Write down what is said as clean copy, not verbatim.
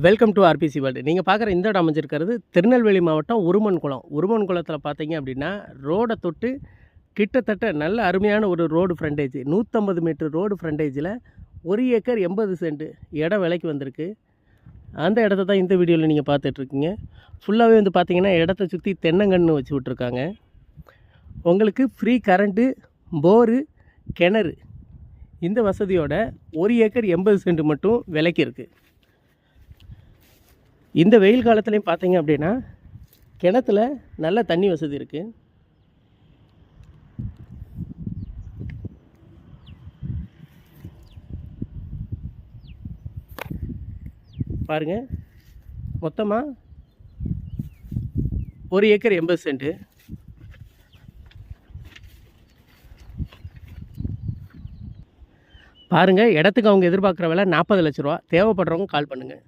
Welcome to RBC world. நீங்கள் பார்க்குற இந்த இடம் அமைஞ்சிருக்கிறது திருநெல்வேலி மாவட்டம் உருமன் குளம். உருமன் குளத்தில் பார்த்தீங்க அப்படின்னா ரோடை தொட்டு கிட்டத்தட்ட நல்ல அருமையான ஒரு ரோடு ஃப்ரண்டேஜ், 150 மீட்டர் ரோடு ஃப்ரண்டேஜில் 1 ஏக்கர் 80 சென்ட் இடம் விலைக்கு வந்திருக்கு. அந்த இடத்த தான் இந்த வீடியோவில் நீங்கள் பார்த்துட்ருக்கீங்க. ஃபுல்லாகவே வந்து பார்த்தீங்கன்னா இடத்த சுற்றி தென்னங்கன்று வச்சு விட்ருக்காங்க. உங்களுக்கு ஃப்ரீ கரண்ட்டு, போரு, கிணறு இந்த வசதியோட 1 ஏக்கர் 80 சென்ட் மட்டும் விலைக்கு இருக்குது. இந்த வெயில் காலத்துலேயும் பார்த்தீங்க அப்படின்னா கிணத்துல நல்ல தண்ணி வசதி இருக்குது. பாருங்கள், மொத்தமாக 1 ஏக்கர் 80 சென்ட். பாருங்கள், இடத்துக்கு அவங்க எதிர்பார்க்குற விலை 40 லட்ச ரூபா. தேவைப்படுறவங்க கால் பண்ணுங்கள்.